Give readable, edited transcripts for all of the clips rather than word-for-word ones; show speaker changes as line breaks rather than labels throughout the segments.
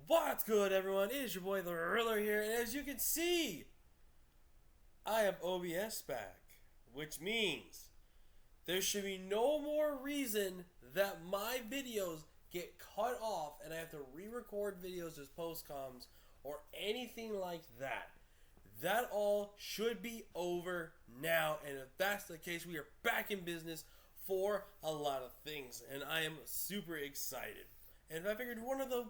What's good, everyone? It is your boy, the Riddler here, and as you can see, I have OBS back, which means there should be no more reason that my videos get cut off and I have to re-record videos as post-coms or anything like that. That all should be over now, and if that's the case, we are back in business for a lot of things, and I am super excited. And I figured one of the,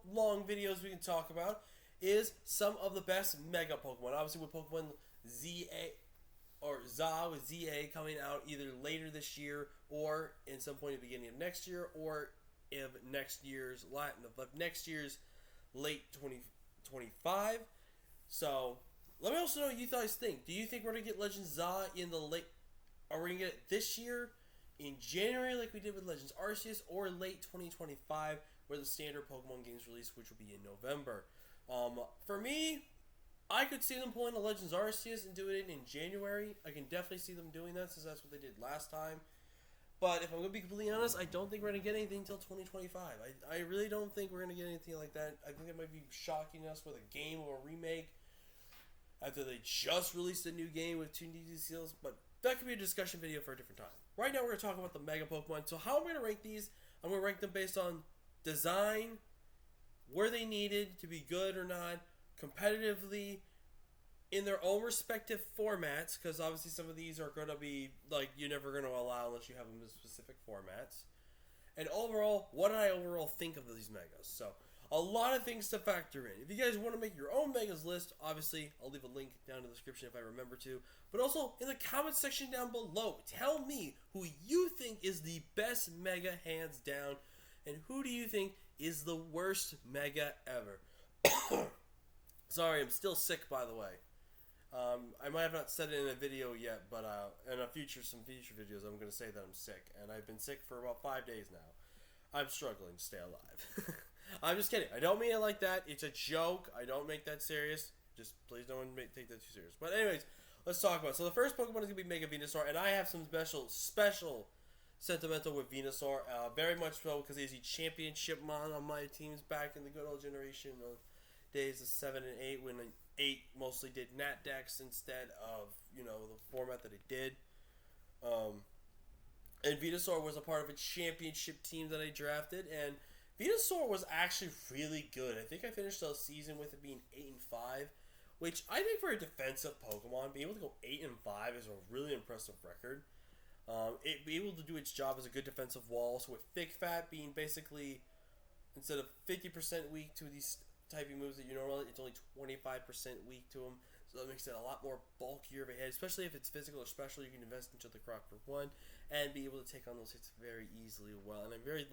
long videos we can talk about is some of the best Mega Pokemon. Obviously with Pokemon ZA or ZA with ZA coming out either later this year or in some point at the beginning of next year, or if next year's late 2025. So let me also know what you guys think. Do you think we're gonna get Legend ZA in the late? Are we gonna get it this year? In January, like we did with Legends Arceus, or late 2025, where the standard Pokemon games release, which will be in November. For me, I could see them pulling a Legends Arceus and doing it in January. I can definitely see them doing that since that's what they did last time. But if I'm going to be completely honest, I don't think we're going to get anything until 2025. I really don't think we're going to get anything like that. I think it might be shocking us with a game or a remake after they just released a new game with two new seals, but that could be a discussion video for a different time. Right now, we're going to talk about the Mega Pokemon. So how am I going to rank these? I'm going to rank them based on design, were they needed to be good or not, competitively, in their own respective formats, because obviously some of these are going to be, like, you're never going to allow unless you have them in specific formats. And overall, what did I overall think of these Megas? So, a lot of things to factor in. If you guys want to make your own Megas list, obviously, I'll leave a link down in the description if I remember to. But also, in the comment section down below, tell me who you think is the best Mega hands down, and who do you think is the worst Mega ever. Sorry, I'm still sick, by the way. I might have not said it in a video yet, but in some future videos, I'm going to say that I'm sick. And I've been sick for about 5 days now. I'm struggling to stay alive. I'm just kidding. I don't mean it like that. It's a joke. I don't make that serious. Just please don't take that too serious. But anyways, let's talk about it. So the first Pokemon is going to be Mega Venusaur, and I have some special sentimental with Venusaur. Very much so because he's a championship mon on my teams back in the good old generation of days of 7 and 8, when 8 mostly did Nat decks instead of, the format that it did. And Venusaur was a part of a championship team that I drafted, and Venusaur was actually really good. I think I finished the season with it being 8 and 5, which I think for a defensive Pokemon, being able to go 8 and 5 is a really impressive record. It be able to do its job as a good defensive wall. So with Thick Fat being basically, instead of 50% weak to these typing moves that you normally, it's only 25% weak to them. So that makes it a lot more bulkier of a hit, especially if it's physical or special. You can invest into the Croc for 1 and be able to take on those hits very easily well. And I'm very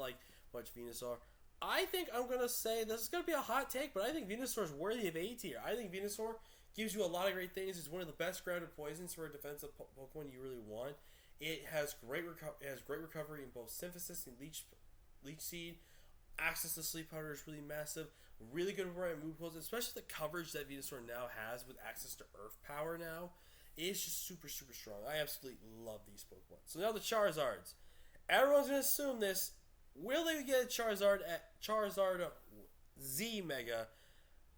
much Venusaur. I think I'm going to say, this is going to be a hot take, but I think Venusaur is worthy of A tier. I think Venusaur gives you a lot of great things. It's one of the best grounded poisons for a defensive Pokemon you really want. It has great recovery in both Symphysis and Leech Seed. Access to Sleep Powder is really massive. Really good variety of move poses, especially the coverage that Venusaur now has with access to Earth Power now. It is just super, super strong. I absolutely love these Pokemon. So now the Charizards. Everyone's going to assume this. Will they get a Charizard at Charizard Z Mega?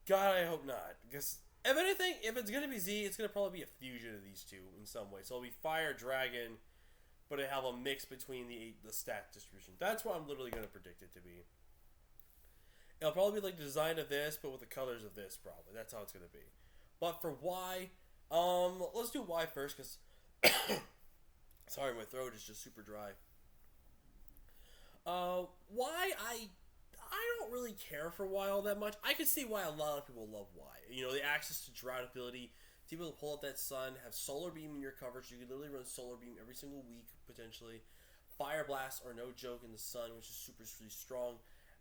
God, I hope not. Because if anything, if it's going to be Z, it's going to probably be a fusion of these two in some way. So it'll be Fire Dragon, but it have a mix between the stat distribution. That's what I'm literally going to predict it to be. It'll probably be like the design of this, but with the colors of this, probably. That's how it's going to be. But for Y, let's do Y first, because sorry, my throat is just super dry. Y, I don't really care for Y all that much. I can see why a lot of people love Y. The access to Drought ability, to be able to pull out that sun, have Solar Beam in your coverage. You can literally run Solar Beam every single week, potentially. Fire Blast are no joke in the sun, which is super, really strong.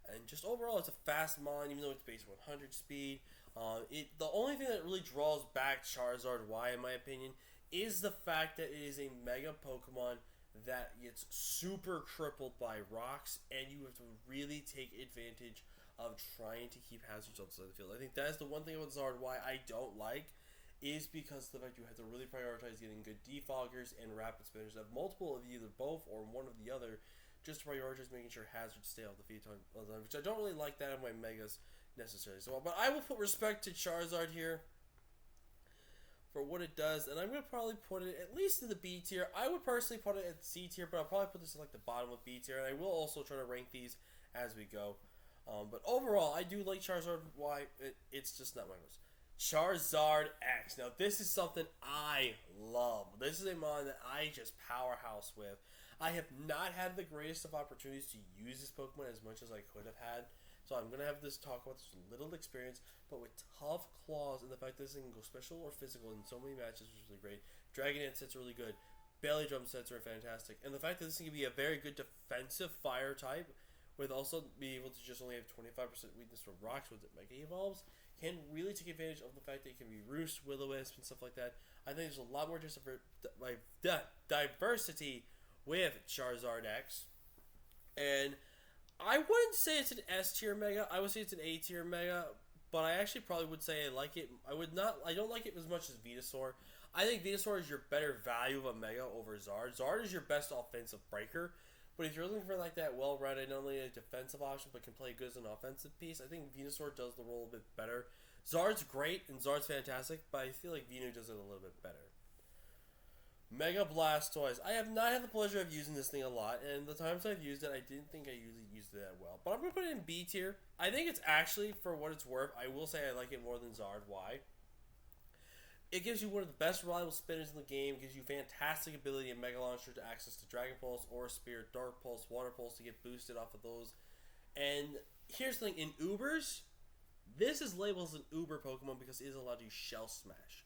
And just overall, it's a fast mon, even though it's base 100 speed. The only thing that really draws back Charizard Y, in my opinion, is the fact that it is a Mega Pokemon that gets super crippled by rocks, and you have to really take advantage of trying to keep hazards outside the field. I think that is the one thing about Charizard Y I don't like, is because of the fact you have to really prioritize getting good defoggers and rapid spinners. Have multiple of either both or one of the other, just to prioritize making sure hazards stay off the field, which I don't really like that in my Megas. necessarily as well. But I will put respect to Charizard here for what it does, and I'm going to probably put it at least in the B tier. I would personally put it at C tier, but I'll probably put this in like the bottom of B tier, and I will also try to rank these as we go. But overall, I do like Charizard. Why? It's just not my most. Charizard X. Now, this is something I love. This is a mon that I just powerhouse with. I have not had the greatest of opportunities to use this Pokemon as much as I could have had. So I'm going to have this talk about this little experience, but with Tough Claws and the fact that this thing can go special or physical in so many matches is really great. Dragon Dance sets are really good. Belly Drum sets are fantastic. And the fact that this thing can be a very good defensive fire type, with also being able to just only have 25% weakness for rocks with it Mega Evolves, can really take advantage of the fact that it can be Roost, Will-O-Wisp, and stuff like that. I think there's a lot more diversity with Charizard X. And I wouldn't say it's an S tier Mega. I would say it's an A tier Mega, but I actually probably would say I like it. I don't like it as much as Venusaur. I think Venusaur is your better value of a Mega over Zard. Zard is your best offensive breaker. But if you're looking for like that well-rounded, not only a defensive option, but can play good as an offensive piece, I think Venusaur does the role a bit better. Zard's great, and Zard's fantastic, but I feel like Venu does it a little bit better. Mega Blastoise. I have not had the pleasure of using this thing a lot, and the times I've used it, I didn't think I usually used it that well. But I'm going to put it in B tier. I think it's actually, for what it's worth, I will say I like it more than Zard. Why? It gives you one of the best reliable spinners in the game. It gives you fantastic ability in Mega Launcher to access to Dragon Pulse, Aura Spear, Dark Pulse, Water Pulse to get boosted off of those. And here's the thing, in Ubers, this is labeled as an Uber Pokemon because it is allowed to use Shell Smash.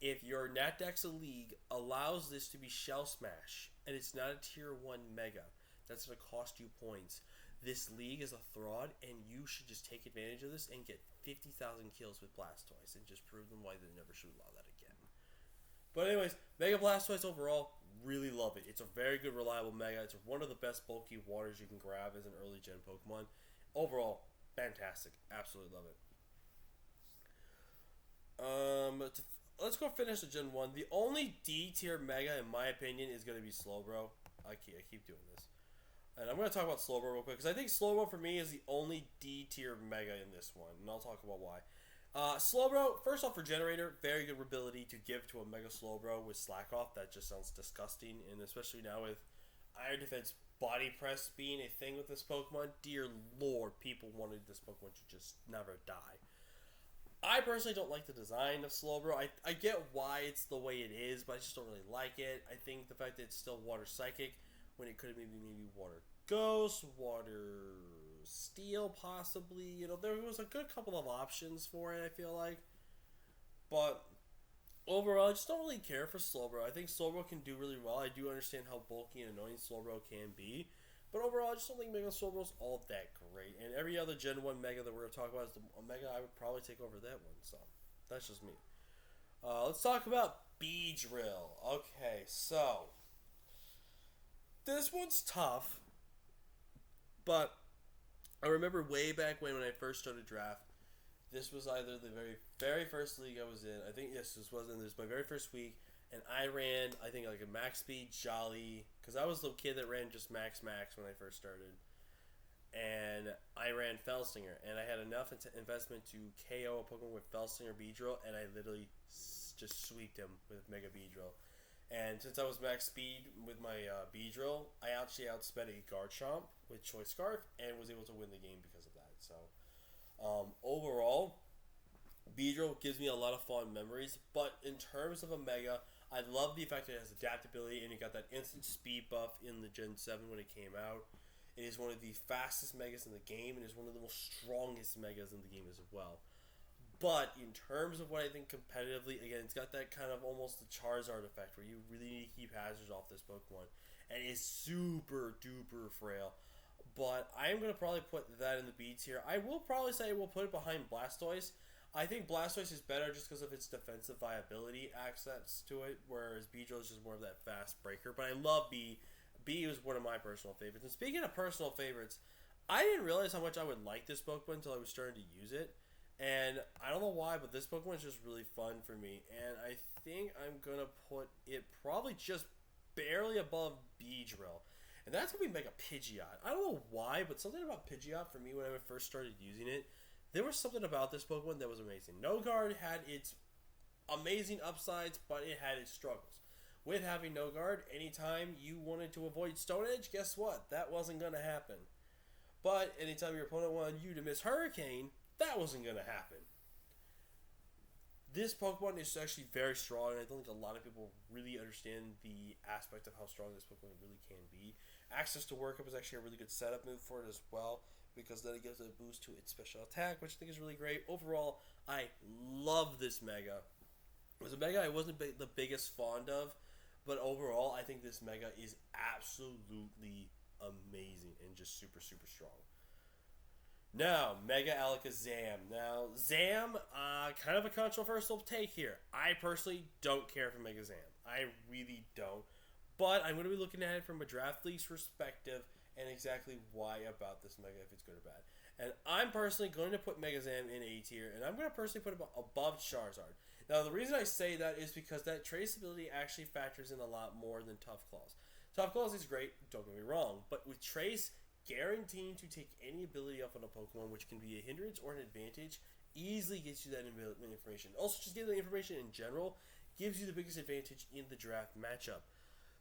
If your Natdexa League allows this to be Shell Smash, and it's not a Tier 1 Mega, that's going to cost you points. This league is a fraud, and you should just take advantage of this and get 50,000 kills with Blastoise and just prove them why they never should allow that again. But anyways, Mega Blastoise overall, really love it. It's a very good, reliable Mega. It's one of the best bulky waters you can grab as an early gen Pokemon. Overall, fantastic. Absolutely love it. Let's go finish the Gen 1. The only D tier Mega, in my opinion, is going to be Slowbro. I keep doing this. And I'm going to talk about Slowbro real quick, because I think Slowbro for me is the only D tier Mega in this one, and I'll talk about why. Slowbro, first off, Regenerator, very good ability to give to a Mega Slowbro with Slack Off. That just sounds disgusting, and especially now with Iron Defense Body Press being a thing with this Pokemon, dear lord, people wanted this Pokemon to just never die. I personally don't like the design of Slowbro. I get why it's the way it is, but I just don't really like it. I think the fact that it's still Water Psychic, when it could have maybe Water Ghost, Water Steel, possibly. You know, there was a good couple of options for it, I feel like. But overall, I just don't really care for Slowbro. I think Slowbro can do really well. I do understand how bulky and annoying Slowbro can be. But overall, I just don't think Mega Slowbro's all that great. And every other Gen 1 Mega that we're going to talk about is a Mega I would probably take over that one. So, that's just me. Let's talk about Beedrill. Okay, so this one's tough. But I remember way back when I first started draft, this was either the very first league I was in. I think, yes, this was my very first week. And I ran, I think, like a max speed Jolly, because I was the kid that ran just max when I first started. And I ran Felsinger, and I had enough investment to KO a Pokemon with Felsinger Beedrill, and I literally just sweeped him with Mega Beedrill. And since I was max speed with my Beedrill, I actually outsped a Garchomp with Choice Scarf, and was able to win the game because of that. So, overall, Beedrill gives me a lot of fond memories, but in terms of a Mega, I love the fact that it has adaptability, and you got that instant speed buff in the Gen 7 when it came out. It is one of the fastest Megas in the game, and is one of the most strongest Megas in the game as well. But in terms of what I think competitively, again, it's got that kind of almost the Charizard effect, where you really need to keep hazards off this Pokemon, and it's super duper frail. But I am going to probably put that in the B tier. I will probably say we'll put it behind Blastoise. I think Blastoise is better just because of its defensive viability access to it, whereas Beedrill is just more of that fast breaker. But I love B. B is one of my personal favorites. And speaking of personal favorites, I didn't realize how much I would like this Pokemon until I was starting to use it. And I don't know why, but this Pokemon is just really fun for me. And I think I'm going to put it probably just barely above Beedrill. And that's going to be Mega Pidgeot. I don't know why, but something about Pidgeot for me when I first started using it There was something about this Pokemon that was amazing. No Guard had its amazing upsides, but it had its struggles. With having No Guard, anytime you wanted to avoid Stone Edge, guess what? That wasn't going to happen. But anytime your opponent wanted you to miss Hurricane, that wasn't going to happen. This Pokemon is actually very strong, and I don't think a lot of people really understand the aspect of how strong this Pokemon really can be. Access to Work Up is actually a really good setup move for it as well, because then it gives a boost to its special attack, which I think is really great. Overall, I love this Mega. It was a Mega I wasn't the biggest fond of, but overall, I think this Mega is absolutely amazing and just super, super strong. Now, Mega Alakazam. Now, Zam, kind of a controversial take here. I personally don't care for Mega Zam. I really don't. But I'm going to be looking at it from a Draft League's perspective and exactly why about this Mega, if it's good or bad. And I'm personally going to put Mega Zam in A tier, and I'm going to personally put it above Charizard. Now, the reason I say that is because that traceability actually factors in a lot more than Tough Claws. Tough Claws is great, don't get me wrong, but with Trace, guaranteeing to take any ability off on a Pokemon, which can be a hindrance or an advantage, easily gets you that information. Also, just getting the information in general gives you the biggest advantage in the draft matchup.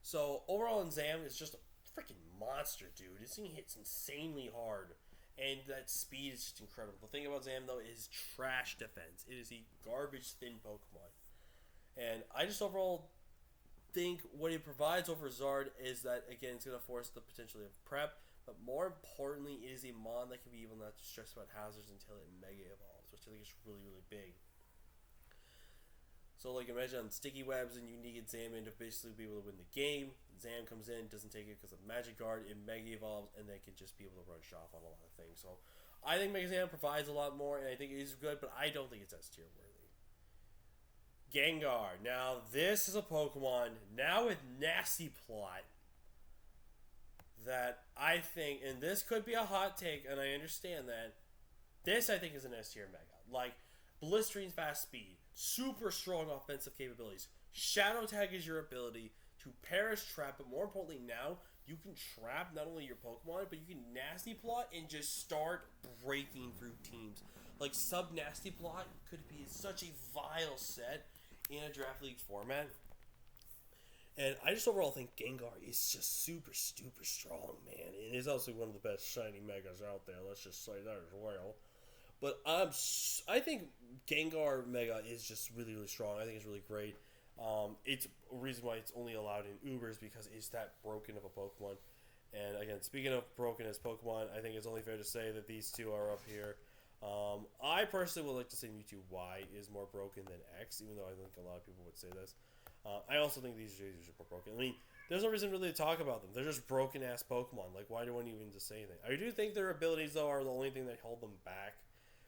So, overall in Zam, it's just a freaking monster, dude. This thing hits insanely hard, and that speed is just incredible. The thing about Zam, though, is trash defense. It is a garbage-thin Pokemon. And I just overall think what it provides over Zard is that, again, it's going to force the potential of prep, but more importantly, it is a mon that can be able not to stress about hazards until it Mega Evolves, which I think is really, really big. So, like, imagine on Sticky Webs and you need Zam in to basically be able to win the game. Zam comes in, doesn't take it because of Magic Guard, it Mega Evolves, and then can just be able to run off on a lot of things. So, I think Mega Zam provides a lot more, and I think it is good, but I don't think it's S tier worthy. Gengar. Now, this is a Pokemon, now with Nasty Plot, that I think, and this could be a hot take, and I understand that, this I think is an S tier Mega. Like, blistering fast speed, super strong offensive capabilities. Shadow Tag is your ability to Perish Trap, but more importantly now, you can trap not only your Pokemon, but you can Nasty Plot and just start breaking through teams. Like, Sub Nasty Plot could be such a vile set in a Draft League format. And I just overall think Gengar is just super, super strong, man. And it's also one of the best shiny Megas out there. Let's just say that as well. But I think Gengar Mega is just really, really strong. I think it's really great. It's a reason why it's only allowed in Ubers because it's that broken of a Pokemon. And again, speaking of broken as Pokemon, I think it's only fair to say that these two are up here. I personally would like to say Mewtwo Y is more broken than X, even though I think a lot of people would say this. I also think these are more broken. I mean, there's no reason really to talk about them. They're just broken-ass Pokemon. Like, why do I even just say anything? I do think their abilities, though, are the only thing that hold them back,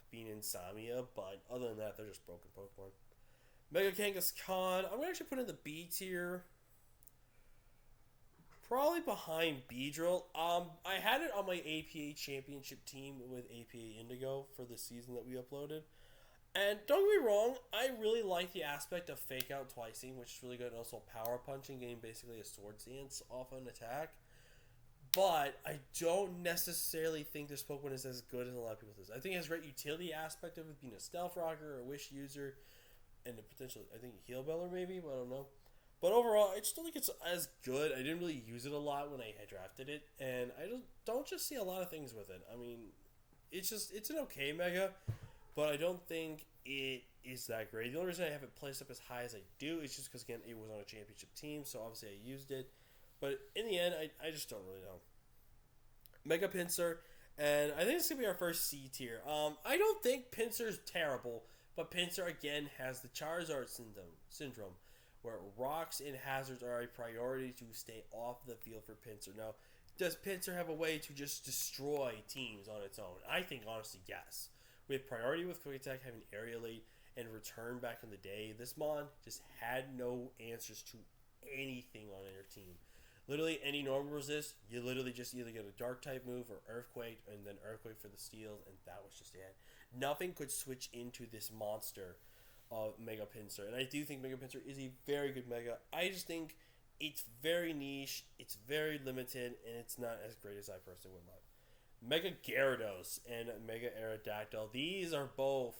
being Insomnia, but other than that, they're just broken Pokemon. Mega Kangaskhan, I'm going to actually put in the B tier. Probably behind Beedrill. I had it on my APA championship team with APA Indigo for the season that we uploaded. And don't get me wrong, I really like the aspect of Fake Out Twicing, which is really good, and also Power Punching, getting basically a Sword Stance off an attack. But I don't necessarily think this Pokemon is as good as a lot of people think. I think it has a great utility aspect of it, being a Stealth Rocker or a Wish user, and a potential, I think, Heal Beller maybe, but I don't know. But overall, I just don't think it's as good. I didn't really use it a lot when I had drafted it, and I don't just see a lot of things with it. I mean, it's an okay Mega, but I don't think it is that great. The only reason I have it placed up as high as I do is just because, again, it was on a championship team, so obviously I used it. But in the end, I just don't really know. Mega Pinsir, and I think it's going to be our first C tier. I don't think Pinsir's terrible, but Pinsir, again, has the Charizard syndrome, where rocks and hazards are a priority to stay off the field for Pinsir. Now, does Pinsir have a way to just destroy teams on its own? I think, honestly, yes. With priority with Quick Attack, having Aerialate, and Return back in the day, this Mon just had no answers to anything on your team. Literally, any normal resist, you literally just either get a Dark type move or Earthquake, and then Earthquake for the steals, and that was just it. Nothing could switch into this monster of Mega Pinsir, and I do think Mega Pinsir is a very good Mega. I just think it's very niche, it's very limited, and it's not as great as I personally would love. Mega Gyarados and Mega Aerodactyl. These are both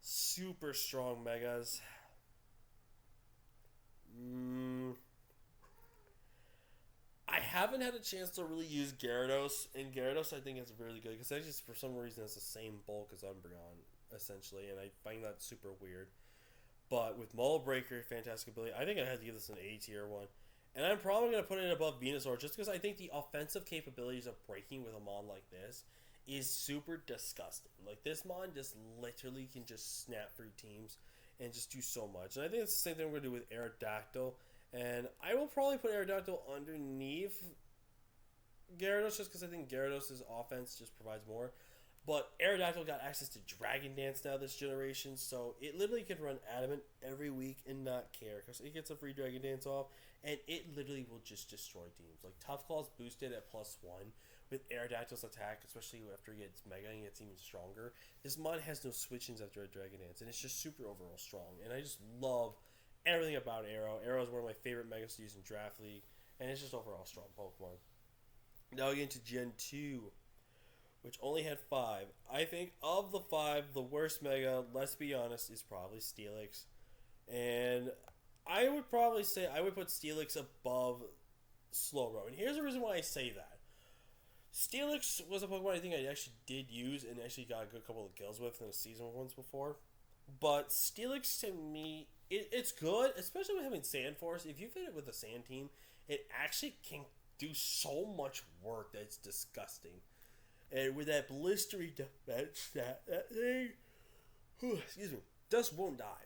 super strong megas. I haven't had a chance to really use Gyarados, and Gyarados I think is really good because I just for some reason it's the same bulk as Umbreon essentially, and I find that super weird. But with Mole Breaker, fantastic ability, I think I had to give this an A tier one. And I'm probably going to put it above Venusaur just because I think the offensive capabilities of breaking with a Mon like this is super disgusting. Like, this Mon just literally can just snap through teams and just do so much. And I think it's the same thing we're going to do with Aerodactyl. And I will probably put Aerodactyl underneath Gyarados just because I think Gyarados' offense just provides more. But Aerodactyl got access to Dragon Dance now this generation, so it literally can run Adamant every week and not care because it gets a free Dragon Dance off, and it literally will just destroy teams. Like, Tough Claw's boosted at +1 with Aerodactyl's attack, especially after he gets Mega and gets even stronger. This mod has no switch-ins after a Dragon Dance, and it's just super overall strong, and I just love everything about Aero. Aero is one of my favorite Megas to use in Draft League, and it's just overall strong Pokemon. Now we get into Gen 2. Which only had 5. I think of the 5, the worst Mega, let's be honest, is probably Steelix. And I would probably say I would put Steelix above Slowbro. And here's the reason why I say that. Steelix was a Pokemon I think I actually did use and actually got a good couple of kills with in the season once before. But Steelix to me, it's good, especially with having Sand Force. If you fit it with a Sand team, it actually can do so much work that it's disgusting. And with that blistery defense, that thing, excuse me, just won't die.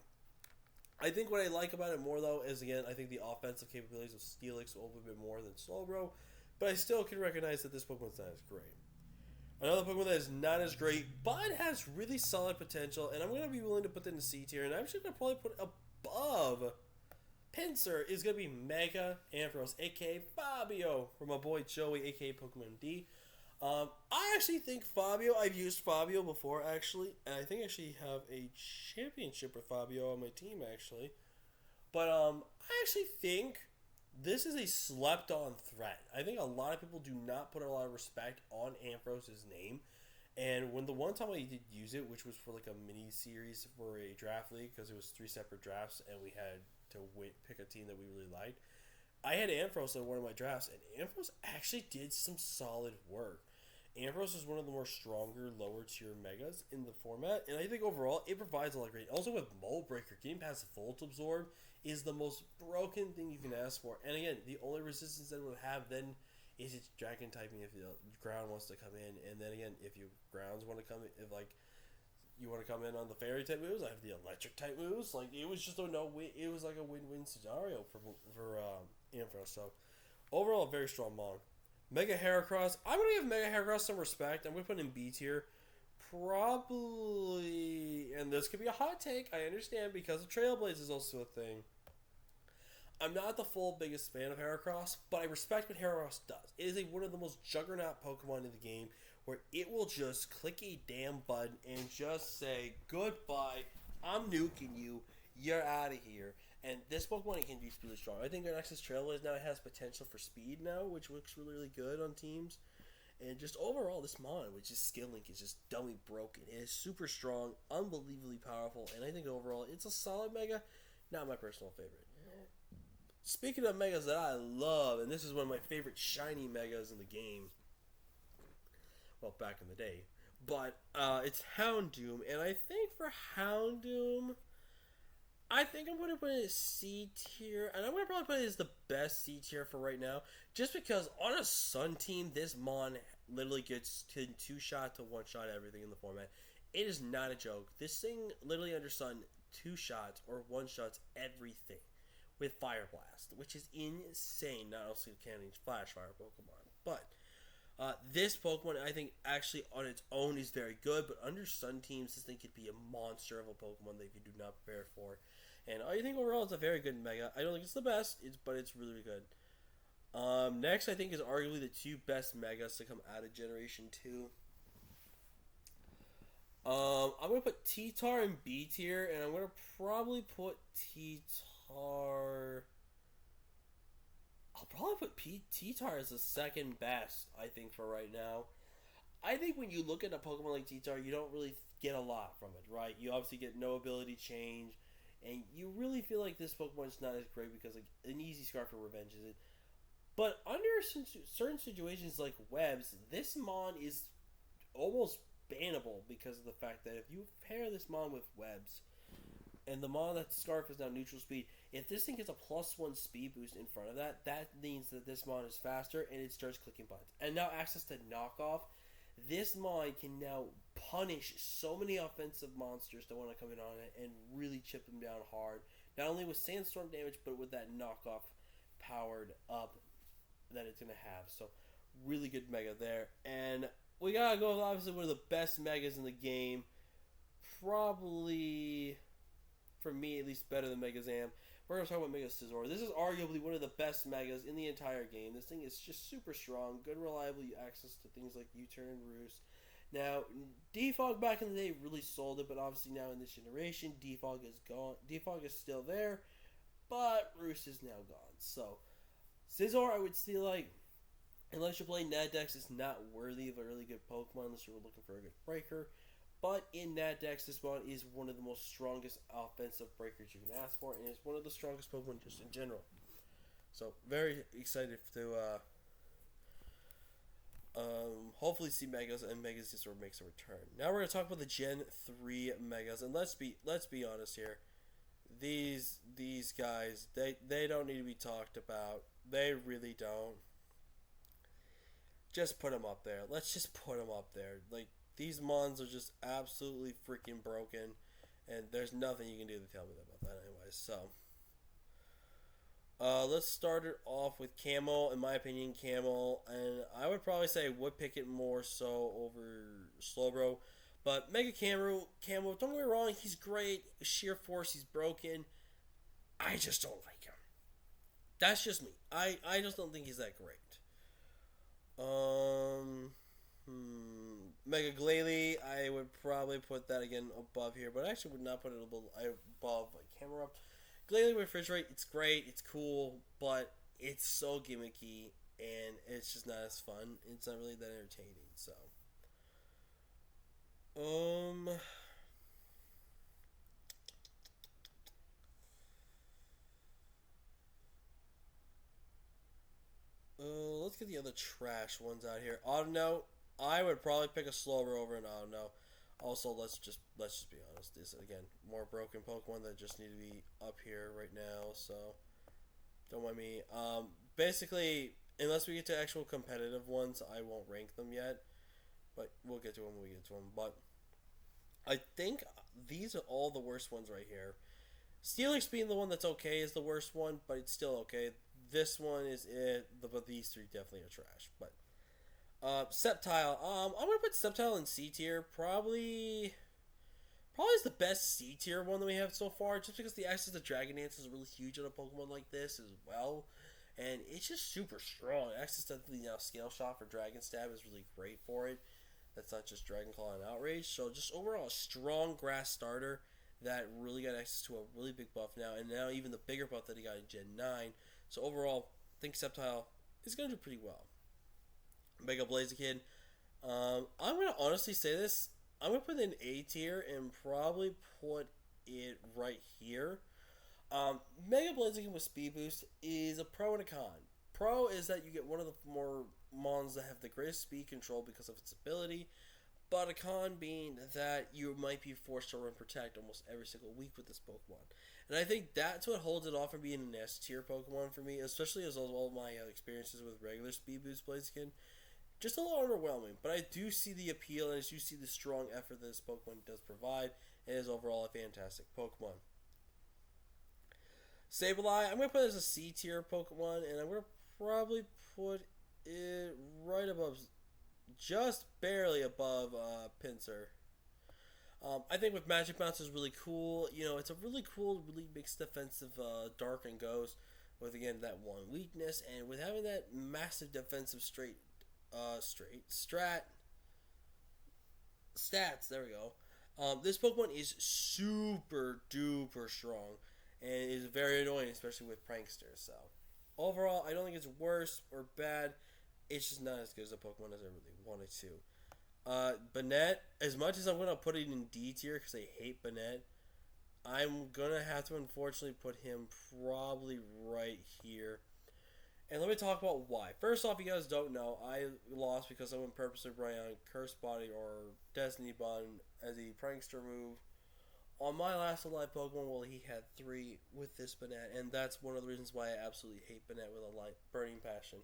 I think what I like about it more, though, is, again, I think the offensive capabilities of Steelix a little bit more than Slowbro, but I still can recognize that this Pokemon's not as great. Another Pokemon that is not as great, but has really solid potential, and I'm going to be willing to put that in C tier, and I'm actually going to probably put above Pinsir, is going to be Mega Ampharos, a.k.a. Fabio, from my boy Joey, a.k.a. Pokemon D. I actually think Fabio, I've used Fabio before, actually, and I think I actually have a championship with Fabio on my team, actually. But, I actually think this is a slept-on threat. I think a lot of people do not put a lot of respect on Ampharos' name, and when the one time I did use it, which was for, like, a mini-series for a draft league, because it was 3 separate drafts, and we had to pick a team that we really liked, I had Ampharos in one of my drafts, and Ampharos actually did some solid work. Ampharos is one of the more stronger, lower tier megas in the format, and I think overall it provides a lot of great. Also with Mold Breaker, getting past Volt Absorb is the most broken thing you can ask for. And again, the only resistance that it would have then is its Dragon typing if the ground wants to come in, and then again, if your grounds want to come in, if like you want to come in on the fairy type moves, I have the electric type moves. Like, it was just it was like a win-win scenario for Ampharos. So overall, a very strong mon. Mega Heracross, I'm gonna give Mega Heracross some respect. I'm gonna put it in B tier, probably. And this could be a hot take, I understand, because the Trailblaze is also a thing. I'm not the full biggest fan of Heracross, but I respect what Heracross does. It is one of the most juggernaut Pokemon in the game, where it will just click a damn button and just say, goodbye, I'm nuking you, you're out of here. And this Pokemon can be really strong. I think our Nexus Trailblaze now has potential for speed now, which looks really, really good on teams. And just overall, this Mon, which is Skill Link, is just dumbly broken. It is super strong, unbelievably powerful, and I think overall, it's a solid Mega, not my personal favorite. Speaking of Megas that I love, and this is one of my favorite shiny Megas in the game, well, back in the day, but it's Houndoom, and I think for Houndoom, I think I'm going to put it as C tier, and I'm going to probably put it as the best C tier for right now, just because on a Sun team, this Mon literally gets to 2-shot to 1-shot everything in the format. It is not a joke. This thing literally under Sun 2-shots or 1-shots everything with Fire Blast, which is insane, not also counting Flash Fire Pokemon, but this Pokemon, I think, actually on its own is very good, but under Sun teams, this thing could be a monster of a Pokemon that you do not prepare for. And I think overall it's a very good Mega. I don't think it's the best, but it's really, really good. Next, I think, is arguably the 2 best Megas to come out of Generation 2. I'm going to put T-Tar in B tier, and I'm going to probably put T-Tar... I'll probably put T-Tar as the second best, I think, for right now. I think when you look at a Pokemon like T-Tar, you don't really get a lot from it, right? You obviously get no ability change, and you really feel like this Pokemon is not as great because like an easy Scarf for Revenge is it. But under certain situations like Webs, this Mon is almost bannable because of the fact that if you pair this Mon with Webs, and the Mon that Scarf is now neutral speed, if this thing gets a +1 speed boost in front of that, that means that this Mon is faster and it starts clicking buttons. And now access to knockoff, this Mon can now punish so many offensive monsters that want to come in on it and really chip them down hard. Not only with Sandstorm damage, but with that knockoff powered up that it's going to have. So, really good Mega there. And we got to go with obviously one of the best Megas in the game. Probably, for me at least, better than Mega Zam. We're going to talk about Mega Scizor. This is arguably one of the best Megas in the entire game. This thing is just super strong. Good, reliable access to things like U-Turn and Roost. Now, Defog back in the day really sold it, but obviously now in this generation, Defog is gone. Defog is still there, but Roost is now gone. So, Scizor, I would say, like, unless you're playing Nadex, it's not worthy of a really good Pokemon unless you're looking for a good breaker. But in Nadex, this Mon is one of the most strongest offensive breakers you can ask for, and it's one of the strongest Pokemon just in general. So, very excited to hopefully see Megas and Megas just sort of makes a return. Now we're going to talk about the Gen 3 Megas, and let's be honest here. These guys, they don't need to be talked about. They really don't. Just put them up there. Let's just put them up there. Like, these Mons are just absolutely freaking broken, and there's nothing you can do to tell me about that anyway. So, let's start it off with Camel. In my opinion, Camel, and I would probably say would pick it more so over Slowbro. But Mega Camel, don't get me wrong, he's great. Sheer Force, he's broken. I just don't like him. That's just me. I just don't think he's that great. Mega Glalie, I would probably put that again above here, but I actually would not put it above like Camera. Glalie with Refrigerate, it's great, it's cool, but it's so gimmicky and it's just not as fun. It's not really that entertaining. So, let's get the other trash ones out here. Autonote, I would probably pick a Slowbro over an Autonote. Also, let's just be honest. This again, more broken Pokemon that just need to be up here right now. So, don't mind me. Basically, unless we get to actual competitive ones, I won't rank them yet. But we'll get to them when we get to them. But I think these are all the worst ones right here. Steelix being the one that's okay is the worst one, but it's still okay. This one is it, but these three definitely are trash. But Sceptile, I'm gonna put Sceptile in C tier. Probably is the best C tier one that we have so far, just because the access to Dragon Dance is really huge on a Pokemon like this as well, and it's just super strong. Access to the Scale Shot for Dragon Stab is really great for it. That's not just Dragon Claw and Outrage. So just overall a strong grass starter that really got access to a really big buff now, and now even the bigger buff that he got in Gen 9. So overall, I think Sceptile is going to do pretty well. Mega Blaziken. I'm going to honestly say this. I'm going to put it in A tier and probably put it right here. Mega Blaziken with Speed Boost is a pro and a con. Pro is that you get one of the more Mons that have the greatest speed control because of its ability. But a con being that you might be forced to run Protect almost every single week with this Pokemon. And I think that's what holds it off from being an S tier Pokemon for me, especially as all of my experiences with regular Speed Boost Blaziken. Just a little underwhelming, but I do see the appeal and I do see the strong effort that this Pokemon does provide, and is overall a fantastic Pokemon. Sableye, I'm going to put it as a C tier Pokemon, and I'm going to probably put it right above, just barely above Pinsir. I think with Magic Bounce is really cool. You know, it's a really cool, really mixed defensive Dark and Ghost with, again, that one weakness, and with having that massive defensive stats, there we go. This Pokemon is super duper strong and is very annoying, especially with pranksters. So Overall, I don't think it's worse or bad. It's just not as good as a Pokemon as I really wanted to. Banette, as much as I'm going to put it in D tier because I hate Banette, I'm going to have to unfortunately put him probably right here. And let me talk about why. First off, you guys don't know, I lost because I went purposely brought on Curse Body or Destiny Bond as a prankster move. On my last alive Pokemon, well, he had 3 with this Banette, and that's one of the reasons why I absolutely hate Banette with a burning passion.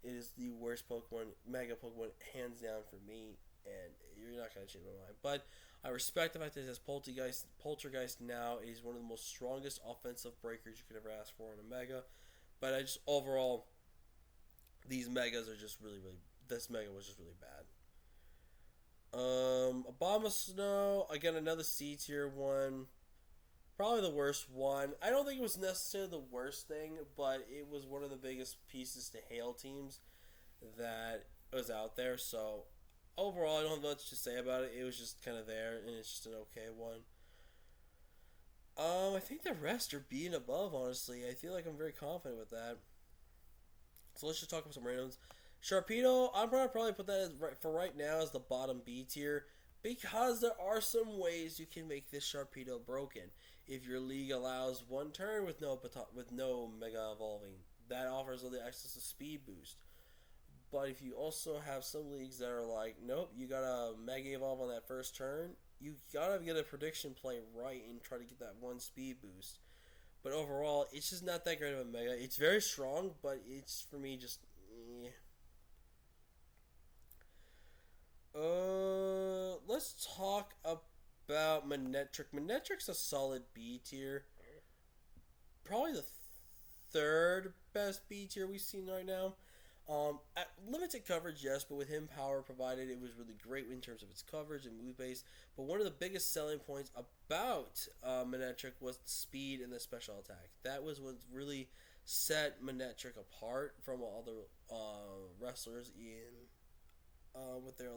It is the worst Pokemon, Mega Pokemon, hands down for me, and you're not going to change my mind. But I respect the fact that it has Poltergeist now. It is one of the most strongest offensive breakers you could ever ask for in a Mega. But I just, overall, these Megas are just really, really, this Mega was just really bad. Abomasnow, again, another C tier one. Probably the worst one. I don't think it was necessarily the worst thing, but it was one of the biggest pieces to hail teams that was out there. So overall, I don't have much to say about it. It was just kind of there, and it's just an okay one. I think the rest are B and above, honestly. I feel like I'm very confident with that. So let's just talk about some randoms. Sharpedo, I'm gonna probably put that as for right now as the bottom B tier because there are some ways you can make this Sharpedo broken. If your league allows one turn with no Mega Evolving, that offers all the access to Speed Boost. But if you also have some leagues that are like, nope, you gotta Mega Evolve on that first turn, you gotta get a prediction play right and try to get that one Speed Boost. But overall, it's just not that great of a Mega. It's very strong, but it's, for me, just... Let's talk about Manectric. Manectric's a solid B tier. Probably the third best B tier we've seen right now. At limited coverage, yes, but with him power provided, it was really great in terms of its coverage and move base. But one of the biggest selling points about Manectric was the speed and the special attack. That was what really set Manectric apart from all the wrestlers with their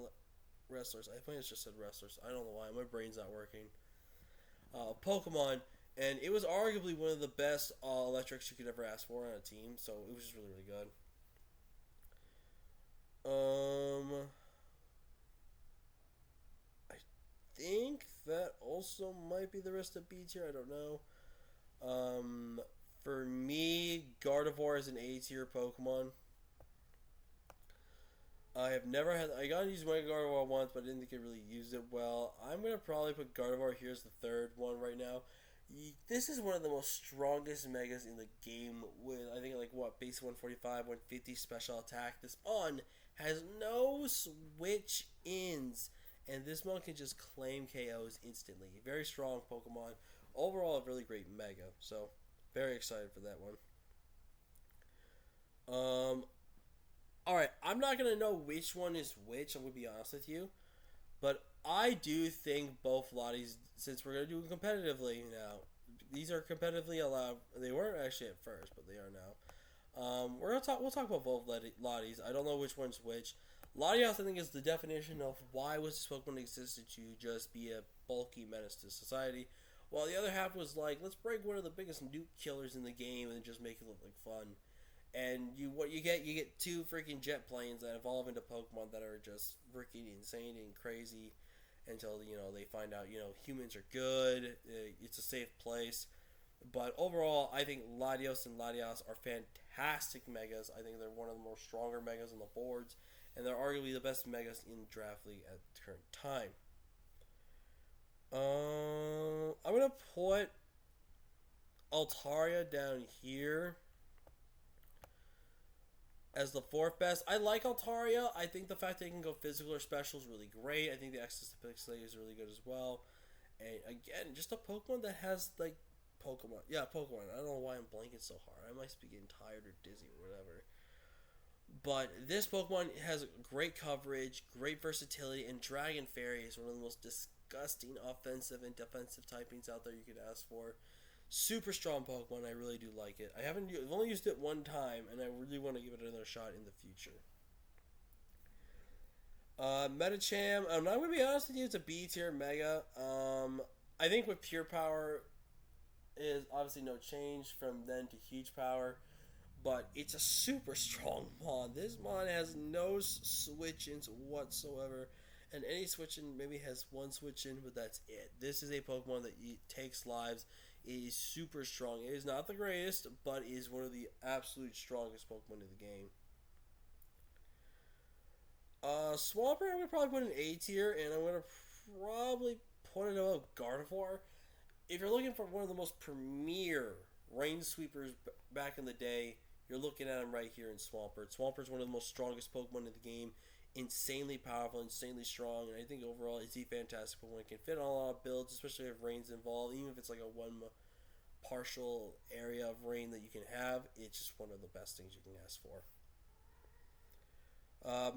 wrestlers. I think it's just said wrestlers. I don't know why. My brain's not working. Pokemon, and it was arguably one of the best electrics you could ever ask for on a team. So it was just really, really good. I think that also might be the rest of B tier. I don't know. For me, Gardevoir is an A tier Pokemon. I got to use Mega Gardevoir once, but I didn't think I really used it well. I'm going to probably put Gardevoir here as the third one right now. This is one of the most strongest Megas in the game with, I think, base 145, 150 special attack. This Mon has no switch ins, and this Mon can just claim KOs instantly. Very strong Pokemon. Overall, a really great Mega. So, very excited for that one. Alright, I'm not going to know which one is which, I'm going to be honest with you. But I do think both Lotties, since we're going to do it competitively now, these are competitively allowed. They weren't actually at first, but they are now. We'll talk about both Lotties. I don't know which one's which. Latios, I think, is the definition of why was this Pokemon existed to just be a bulky menace to society. While the other half was like, let's break one of the biggest nuke killers in the game and just make it look like fun. And you get 2 freaking jet planes that evolve into Pokemon that are just freaking insane and crazy until, they find out, humans are good, it's a safe place. But overall, I think Latios and Latias are fantastic Megas. I think they're one of the more stronger Megas on the boards, and they're arguably the best Megas in Draft League at the current time. I'm going to put Altaria down here as the 4th best. I like Altaria. I think the fact that it can go physical or special is really great. I think the access to Pixelate is really good as well. And again, just a Pokemon that has, Pokemon. Yeah, Pokemon. I don't know why I'm blanking so hard. I might be getting tired or dizzy or whatever. But this Pokemon has great coverage, great versatility, and Dragon Fairy is one of the most disgusting offensive and defensive typings out there you could ask for. Super strong Pokemon. I really do like it. I've only used it one time, and I really want to give it another shot in the future. Medicham. I'm not going to be honest with you. It's a B tier Mega. I think with Pure Power is obviously no change from then to Huge Power. but it's a super strong mon. This mon has no switch-ins whatsoever, and any switch-in maybe has one switch-in, but that's it. This is a Pokemon that takes lives. It is super strong. It is not the greatest, but is one of the absolute strongest Pokemon in the game. Swampert, I'm gonna probably put in A tier, and I'm gonna probably put it above Gardevoir. If you're looking for one of the most premier rain sweepers back in the day, you're looking at him right here in Swampert. Swampert's one of the most strongest Pokemon in the game. Insanely powerful, insanely strong, and I think overall it's a fantastic Pokemon. It can fit on a lot of builds, especially if rain's involved. Even if it's like a one partial area of rain that you can have, it's just one of the best things you can ask for.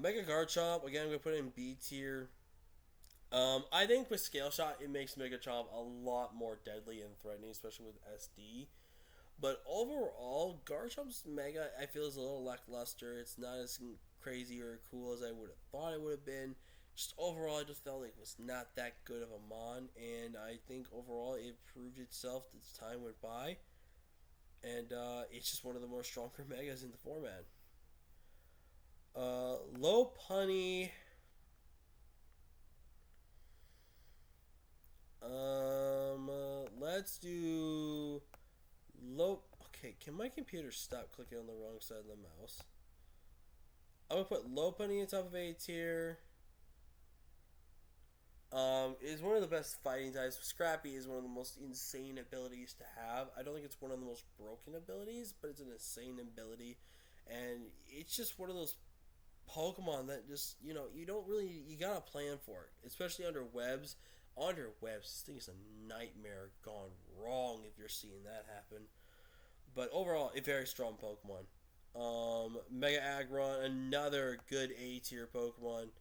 Mega Garchomp, again, I'm going to put it in B tier. I think with Scale Shot, it makes Mega Chomp a lot more deadly and threatening, especially with SD. But overall, Garchomp's Mega, I feel, is a little lackluster. It's not as crazy or cool as I would have thought it would have been. Just overall, I just felt like it was not that good of a Mon, and I think overall it proved itself as time went by. And it's just one of the more stronger Megas in the format. Lopunny. Let's do low. Okay, can my computer stop clicking on the wrong side of the mouse? I'm gonna put Lopunny on top of A tier. Is one of the best fighting types. Scrappy is one of the most insane abilities to have. I don't think it's one of the most broken abilities, but it's an insane ability, and it's just one of those Pokemon that just you don't really you gotta plan for it, especially under webs. Under webs, this thing is a nightmare gone wrong if you're seeing that happen. But overall, a very strong Pokemon. Mega Aggron, another good A tier Pokemon,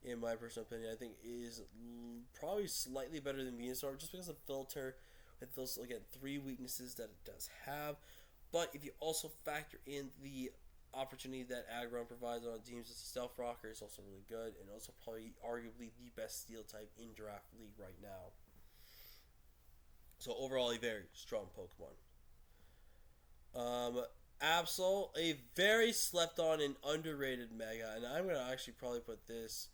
in my personal opinion. I think is probably slightly better than Venusaur just because of filter with those again 3 weaknesses that it does have. But if you also factor in the opportunity that Aggron provides on teams as a Stealth Rocker, is also really good, and also probably arguably the best Steel type in Draft League right now. So overall, a very strong Pokemon. Absol, a very slept on and underrated Mega, and I'm gonna actually probably put this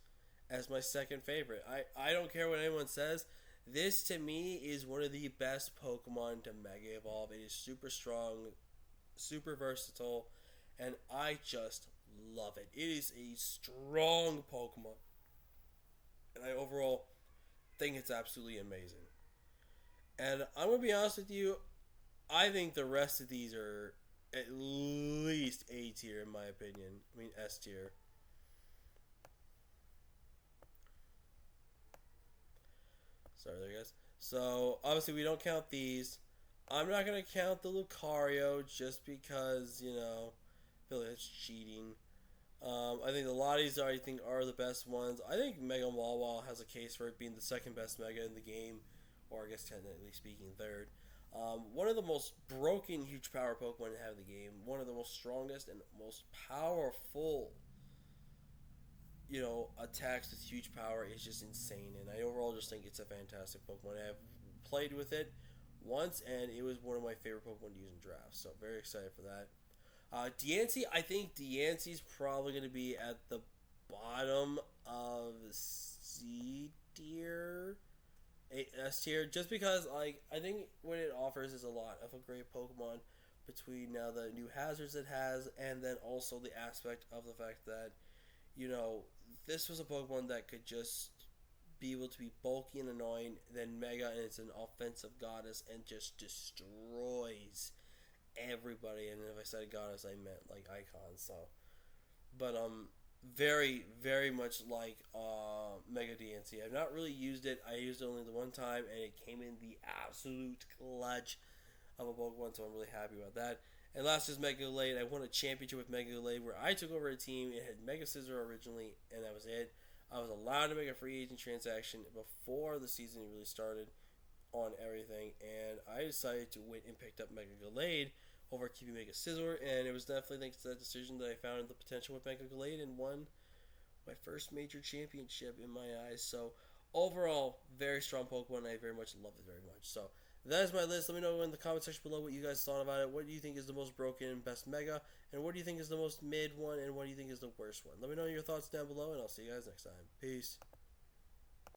as my second favorite. I don't care what anyone says. This to me is one of the best Pokemon to Mega Evolve. It is super strong, super versatile, and I just love it. It is a strong Pokemon, and I overall think it's absolutely amazing. And I'm gonna be honest with you, I think the rest of these are at least A tier in my opinion. I mean S tier. Sorry there, guys. So obviously we don't count these. I'm not gonna count the Lucario just because I feel like it's cheating. I think the Lotties are the best ones. I think Mega Walwal has a case for it being the second best Mega in the game, or I guess technically speaking third. One of the most broken huge power Pokemon to have in the game. One of the most strongest and most powerful, attacks with huge power is just insane. And I overall just think it's a fantastic Pokemon. I've played with it once, and it was one of my favorite Pokemon to use in drafts. So very excited for that. Diancie, I think Diancie's probably going to be at the bottom of C tier, S tier, just because I think what it offers is a lot of a great Pokemon between now the new hazards it has, and then also the aspect of the fact that this was a Pokemon that could just be able to be bulky and annoying, then Mega, and it's an offensive goddess and just destroys everybody. And if I said goddess, I meant like icons. So, but very very much like Mega Diancie. I've not really used it. I used it only the one time, and it came in the absolute clutch of a Pokemon. So I'm really happy about that. And last is Mega Gallade. I won a championship with Mega Gallade where I took over a team. It had Mega Scizor originally, and that was it. I was allowed to make a free agent transaction before the season really started on everything, and I decided to win and picked up Mega Gallade over keeping Mega Scizor, and it was definitely thanks to that decision that I found the potential with Mega Gallade and won my first major championship in my eyes. So overall, very strong Pokemon, and I very much love it very much. So That is my list. Let me know in the comment section below what you guys thought about it. What do you think is the most broken best mega? And what do you think is the most mid one? And what do you think is the worst one? Let me know your thoughts down below, and I'll see you guys next time. Peace.